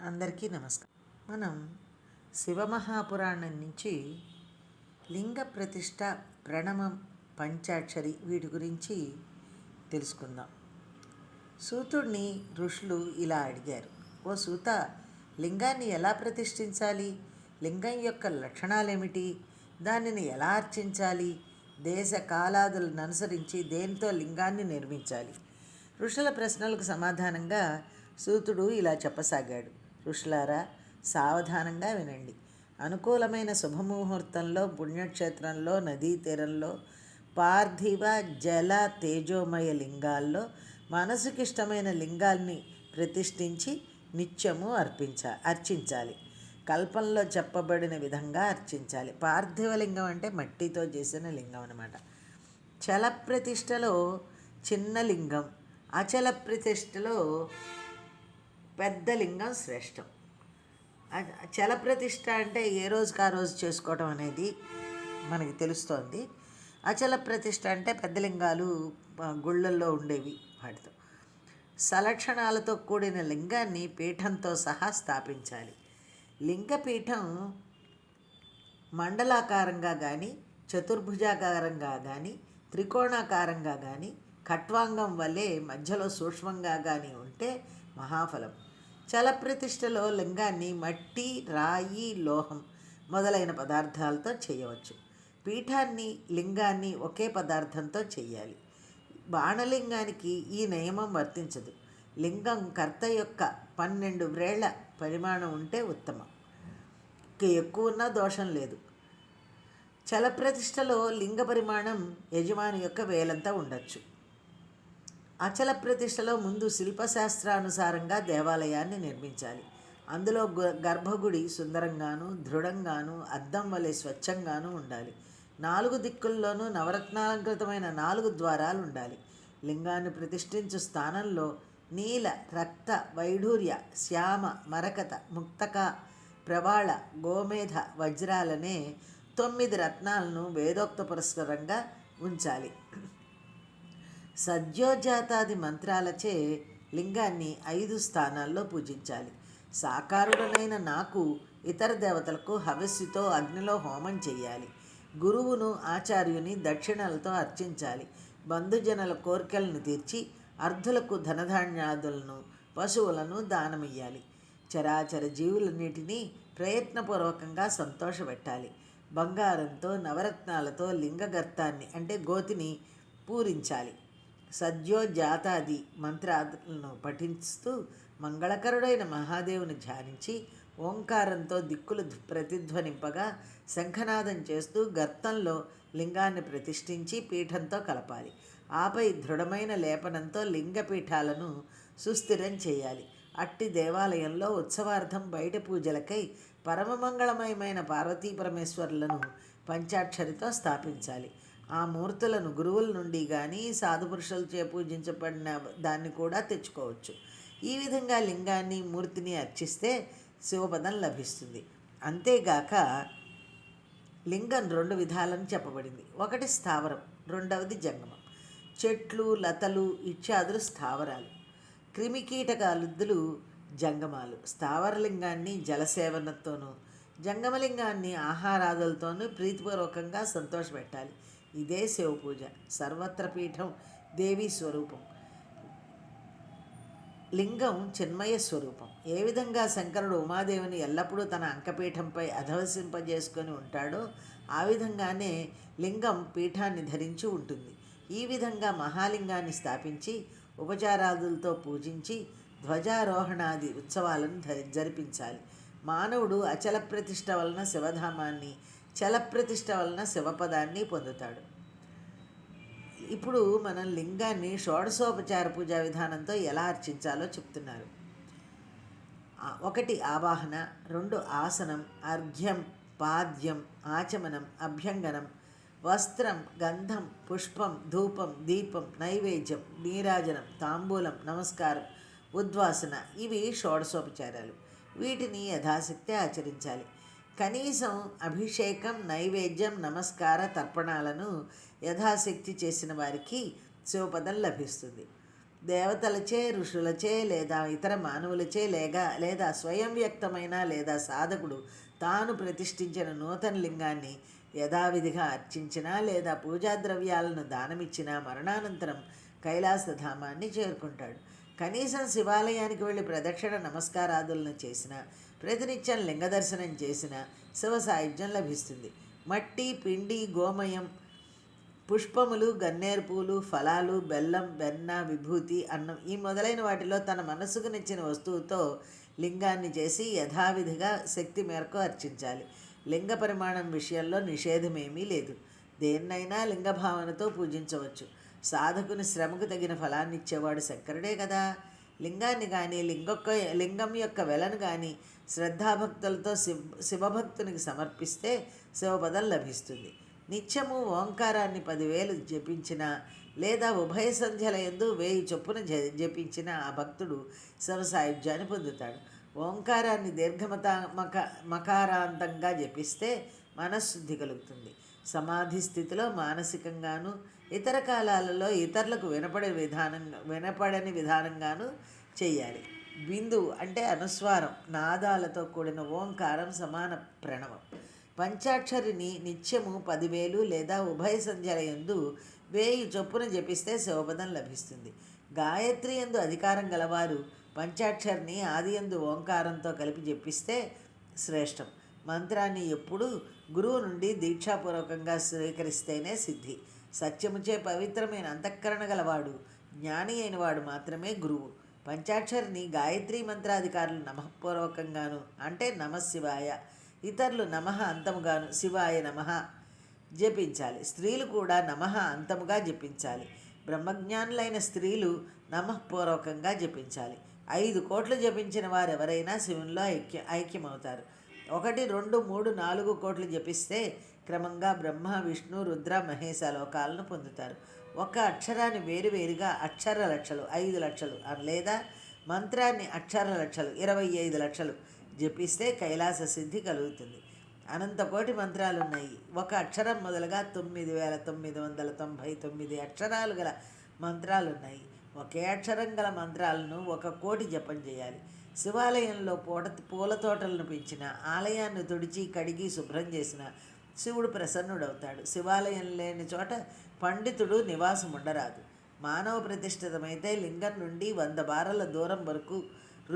అందరికీ నమస్కారం. మనం శివమహాపురాణం నుంచి లింగ ప్రతిష్ట, ప్రణమం, పంచాక్షరి వీటి గురించి తెలుసుకుందాం. సూతుడిని ఋషులు ఇలా అడిగారు: ఓ సూత, లింగాన్ని ఎలా ప్రతిష్ఠించాలి? లింగం యొక్క లక్షణాలేమిటి? దానిని ఎలా అర్చించాలి? దేశ కాలాదులను అనుసరించి దేనితో లింగాన్ని నిర్మించాలి? ఋషుల ప్రశ్నలకు సమాధానంగా సూతుడు ఇలా చెప్పసాగాడు: ఋషులారా, సావధానంగా వినండి. అనుకూలమైన శుభముహూర్తంలో, పుణ్యక్షేత్రంలో, నదీ తీరంలో, పార్థివ జల తేజోమయ లింగాల్లో మనసుకిష్టమైన లింగాల్ని ప్రతిష్ఠించి నిత్యము అర్చించాలి. కల్పంలో చెప్పబడిన విధంగా అర్చించాలి. పార్థివ లింగం అంటే మట్టితో చేసిన లింగం అన్నమాట. చల ప్రతిష్టలో చిన్న లింగం, అచల ప్రతిష్టలో పెద్ద లింగం శ్రేష్టం. చల ప్రతిష్ట అంటే ఏ రోజుకి ఆ రోజు చేసుకోవటం అనేది మనకి తెలుస్తోంది. అచల ప్రతిష్ట అంటే పెద్ద లింగాలు గుళ్ళల్లో ఉండేవి. వాటితో సలక్షణాలతో కూడిన లింగాన్ని పీఠంతో సహా స్థాపించాలి. లింగపీఠం మండలాకారంగా కానీ, చతుర్భుజాకారంగా కానీ, త్రికోణాకారంగా కానీ, ఖట్వాంగం వలె మధ్యలో సూక్ష్మంగా కానీ ఉంటే మహాఫలం. చలప్రతిష్టలో లింగాన్ని మట్టి, రాయి, లోహం మొదలైన పదార్థాలతో చేయవచ్చు. పీఠాన్ని, లింగాన్ని ఒకే పదార్థంతో చేయాలి. బాణలింగానికి ఈ నియమం వర్తించదు. లింగం కర్త యొక్క 12 వ్రేళ్ల పరిమాణం ఉంటే ఉత్తమం. ఎక్కువ ఉన్నా దోషం లేదు. చలప్రతిష్టలో లింగ పరిమాణం యజమాని యొక్క వేలంతా ఉండొచ్చు. అచల ప్రతిష్టలో ముందు శిల్పశాస్త్రానుసారంగా దేవాలయాన్ని నిర్మించాలి. అందులో గర్భగుడి సుందరంగాను, దృఢంగాను, అద్దం వలె స్వచ్ఛంగాను ఉండాలి. 4 దిక్కుల్లోనూ నవరత్నాలంకృతమైన 4 ద్వారాలు ఉండాలి. లింగాన్ని ప్రతిష్ఠించు స్థానంలో నీల, రక్త, వైఢూర్య, శ్యామ, మరకత, ముక్తక, ప్రవాళ, గోమేధ, వజ్రాలనే 9 రత్నాలను వేదోక్త పురస్కరంగా ఉంచాలి. సద్యోజాతాది మంత్రాలచే లింగాన్ని 5 స్థానాల్లో పూజించాలి. సాకారుడనైన నాకు, ఇతర దేవతలకు హవిస్సుతో అగ్నిలో హోమం చేయాలి. గురువును, ఆచార్యుని దక్షిణలతో అర్చించాలి. బంధుజనుల కోరికలను తీర్చి అర్ధులకు ధనధాన్యాదులను, పశువులను దానమియ్యాలి. చరాచర జీవులన్నిటినీ ప్రయత్నపూర్వకంగా సంతోషపెట్టాలి. బంగారంతో, నవరత్నాలతో లింగగర్తాన్ని అంటే గోతిని పూరించాలి. సద్యోజాతాది మంత్రాలను పఠిస్తూ మంగళకరుడైన మహాదేవుని ధ్యానించి ఓంకారంతో దిక్కులు ప్రతిధ్వనింపగా శంఖనాదం చేస్తూ గర్తంలో లింగాన్ని ప్రతిష్ఠించి పీఠంతో కలపాలి. ఆపై దృఢమైన లేపనంతో లింగపీఠాలను సుస్థిరం చేయాలి. అట్టి దేవాలయంలో ఉత్సవార్థం బయట పూజలకై పరమమంగళమయమైన పార్వతీ పరమేశ్వరులను పంచాక్షరితో స్థాపించాలి. ఆ మూర్తులను గురువుల నుండి కానీ, సాధుపురుషులచే పూజించబడిన దాన్ని కూడా తెచ్చుకోవచ్చు. ఈ విధంగా లింగాన్ని, మూర్తిని అర్చిస్తే శివపదం లభిస్తుంది. అంతేగాక లింగం 2 విధాలని చెప్పబడింది. ఒకటి స్థావరం, రెండవది జంగమం. చెట్లు, లతలు ఇత్యాదులు స్థావరాలు, క్రిమికీటకాలుద్దులు జంగమాలు. స్థావరలింగాన్ని జలసేవనంతోనూ, జంగమలింగాన్ని ఆహారాదులతోనూ ప్రీతిపూర్వకంగా సంతోషపెట్టాలి. ఇదే శివపూజ. సర్వత్ర పీఠం దేవీ స్వరూపం. లింగం చిన్మయ స్వరూపం. ఏ విధంగా శంకరుడు ఉమాదేవిని ఎల్లప్పుడూ తన అంకపీఠంపై అధవసింపజేసుకొని ఉంటాడో ఆ విధంగానే లింగం పీఠాన్ని ధరించి ఉంటుంది. ఈ విధంగా మహాలింగాన్ని స్థాపించి ఉపచారాదులతో పూజించి ధ్వజారోహణాది ఉత్సవాలను జరిపించాలి. మానవుడు అచల ప్రతిష్ట వలన శివధామాన్ని, చలప్రతిష్ట వలన శివపదాన్ని పొందుతాడు. ఇప్పుడు మనం లింగాన్ని షోడశోపచార పూజా విధానంతో ఎలా అర్చించాలో చెప్తున్నారు. 1 ఆవాహన, 2 ఆసనం, అర్ఘ్యం, పాద్యం, ఆచమనం, అభ్యంగనం, వస్త్రం, గంధం, పుష్పం, ధూపం, దీపం, నైవేద్యం, నీరాజనం, తాంబూలం, నమస్కారం, ఉద్వాసన. ఇవి షోడశోపచారాలు. వీటిని యథాశక్తి ఆచరించాలి. కనీసం అభిషేకం, నైవేద్యం, నమస్కార, తర్పణాలను యథాశక్తి చేసిన వారికి శివపదం లభిస్తుంది. దేవతలచే, ఋషులచే లేదా ఇతర మానవులచే లేదా స్వయం వ్యక్తమైన లేదా సాధకుడు తాను ప్రతిష్ఠించిన నూతన లింగాన్ని యథావిధిగా అర్చించినా లేదా పూజా ద్రవ్యాలను దానమిచ్చినా మరణానంతరం కైలాసధామాన్ని చేరుకుంటాడు. కనీసం శివాలయానికి వెళ్ళి ప్రదక్షిణ నమస్కారాదులను చేసిన, ప్రతినిత్యం లింగ దర్శనం చేసిన శివ సాయుధ్యం లభిస్తుంది. మట్టి, పిండి, గోమయం, పుష్పములు, గన్నేరు పూలు, ఫలాలు, బెల్లం, వెన్న, విభూతి, అన్నం ఈ మొదలైన వాటిలో తన మనసుకు నచ్చిన వస్తువుతో లింగాన్ని చేసి యథావిధిగా శక్తి మేరకు అర్చించాలి. లింగ పరిమాణం విషయంలో నిషేధమేమీ లేదు. దేన్నైనా లింగభావనతో పూజించవచ్చు. సాధకుని శ్రమకు తగిన ఫలాన్ని ఇచ్చేవాడు శంకరుడే కదా. లింగాన్ని కానీ లింగం యొక్క వెలను కానీ శ్రద్ధాభక్తులతో శివభక్తునికి సమర్పిస్తే శివపదం లభిస్తుంది. నిత్యము ఓంకారాన్ని 10,000 జపించినా లేదా ఉభయ సంధ్యల యందు 1000 చొప్పున జపించిన ఆ భక్తుడు శివ సాయుధ్యాన్ని పొందుతాడు. ఓంకారాన్ని మకారాంతంగా జపిస్తే మనశ్శుద్ధి కలుగుతుంది. సమాధి స్థితిలో మానసికంగాను ఇతర కాలాలలో ఇతరులకు వినపడని విధానంగాను చేయాలి. బిందువు అంటే అనుస్వారం, నాదాలతో కూడిన ఓంకారం సమాన ప్రణవం. పంచాక్షరిని నిత్యము 10,000 లేదా ఉభయ సంధ్యల యందు 1000 చొప్పున జపిస్తే శివపదం లభిస్తుంది. గాయత్రి యందు అధికారం గలవారు పంచాక్షరిని ఆది యందు ఓంకారంతో కలిపి జపిస్తే శ్రేష్టం. మంత్రాన్ని ఎప్పుడూ గురువు నుండి దీక్షాపూర్వకంగా స్వీకరిస్తేనే సిద్ధి. సత్యముచే పవిత్రమైన అంతఃకరణ గలవాడు, జ్ఞాని అయినవాడు మాత్రమే గురువు. పంచాక్షరిని గాయత్రీ మంత్రాధికారులు నమఃపూర్వకంగాను అంటే నమశివాయ, ఇతరులు నమః అంతముగాను శివాయ నమః జపించాలి. స్త్రీలు కూడా నమః అంతముగా జపించాలి. బ్రహ్మజ్ఞానులైన స్త్రీలు నమఃపూర్వకంగా జపించాలి. 5 కోట్లు జపించిన వారెవరైనా శివునిలో ఐక్యమవుతారు. 1, 2, 3, 4 కోట్లు జపిస్తే క్రమంగా బ్రహ్మ, విష్ణు, రుద్ర, మహేశ లోకాలను పొందుతారు. ఒక అక్షరాన్ని వేరువేరుగా అక్షర లక్షలు 5 లక్షలు లేదా మంత్రాన్ని అక్షర లక్షలు 25 లక్షలు జపిస్తే కైలాస సిద్ధి కలుగుతుంది. అనంత కోటి మంత్రాలున్నాయి. ఒక అక్షరం మొదలుగా 9,999 అక్షరాలు గల మంత్రాలున్నాయి. ఒకే అక్షరం గల మంత్రాలను 1 కోటి జపం చేయాలి. శివాలయంలో పూల తోటలను పెంచిన, ఆలయాన్ని తుడిచి కడిగి శుభ్రం చేసిన శివుడు ప్రసన్నుడవుతాడు. శివాలయం లేని చోట పండితుడు నివాసం ఉండరాదు. మానవ ప్రతిష్ఠితమైతే లింగం నుండి 100 బారల దూరం వరకు,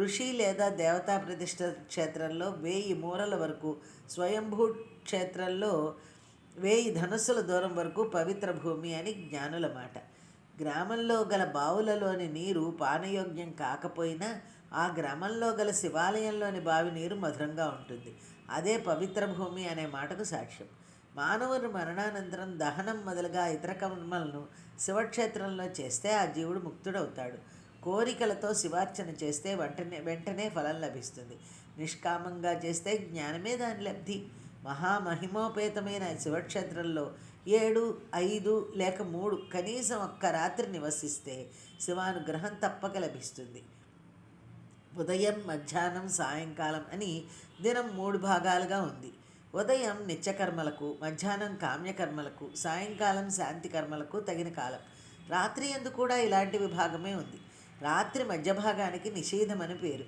ఋషి లేదా దేవతా ప్రతిష్ఠ క్షేత్రంలో 1000 మూరల వరకు, స్వయంభూ క్షేత్రంలో 1000 ధనుస్సుల దూరం వరకు పవిత్ర భూమి అని జ్ఞానుల మాట. గ్రామంలో గల బావులలోని నీరు పానయోగ్యం కాకపోయినా ఆ గ్రామంలో గల శివాలయంలోని బావి నీరు మధురంగా ఉంటుంది. అదే పవిత్ర భూమి అనే మాటకు సాక్ష్యం. మానవుని మరణానంతరం దహనం మొదలుగా ఇతర కర్మలను శివక్షేత్రంలో చేస్తే ఆ జీవుడు ముక్తుడవుతాడు. కోరికలతో శివార్చన చేస్తే వెంటనే ఫలం లభిస్తుంది. నిష్కామంగా చేస్తే జ్ఞానమే దాని లబ్ధి. మహామహిమోపేతమైన శివక్షేత్రంలో 7, 5 లేక 3 కనీసం 1 రాత్రి నివసిస్తే శివానుగ్రహం తప్పక లభిస్తుంది. ఉదయం, మధ్యాహ్నం, సాయంకాలం అని దినం 3 భాగాలుగా ఉంది. ఉదయం నిత్యకర్మలకు, మధ్యాహ్నం కామ్యకర్మలకు, సాయంకాలం శాంతి కర్మలకు తగిన కాలం. రాత్రి యందు కూడా ఇలాంటి విభాగమే ఉంది. రాత్రి మధ్య భాగానికి నిషేధమని పేరు.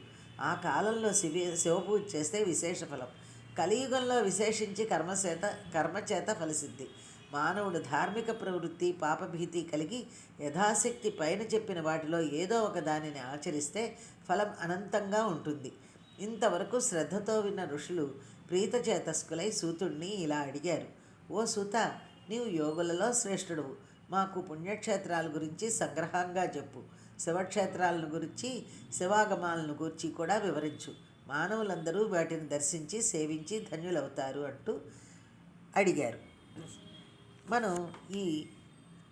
ఆ కాలంలో శివపూజ చేస్తే విశేష ఫలం. కలియుగంలో విశేషించి కర్మచేత ఫలసిద్ధి. మానవుడు ధార్మిక ప్రవృత్తి, పాపభీతి కలిగి యథాశక్తి పైన చెప్పిన వాటిలో ఏదో ఒక దానిని ఆచరిస్తే ఫలం అనంతంగా ఉంటుంది. ఇంతవరకు శ్రద్ధతో విన్న ఋషులు ప్రీతచేతస్కులై సూతుడిని ఇలా అడిగారు: ఓ సూత, నీవు యోగులలో శ్రేష్ఠుడువు. మాకు పుణ్యక్షేత్రాల గురించి సంగ్రహంగా చెప్పు. శివక్షేత్రాలను గురించి, శివాగమాలను గురించి కూడా వివరించు. మానవులందరూ వాటిని దర్శించి సేవించి ధన్యులవుతారు అంటూ అడిగారు. మనం ఈ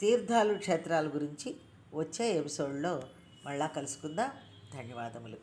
తీర్థాలు, క్షేత్రాల గురించి వచ్చే ఎపిసోడ్లో మళ్ళా కలుసుకుందాం. ధన్యవాదములు.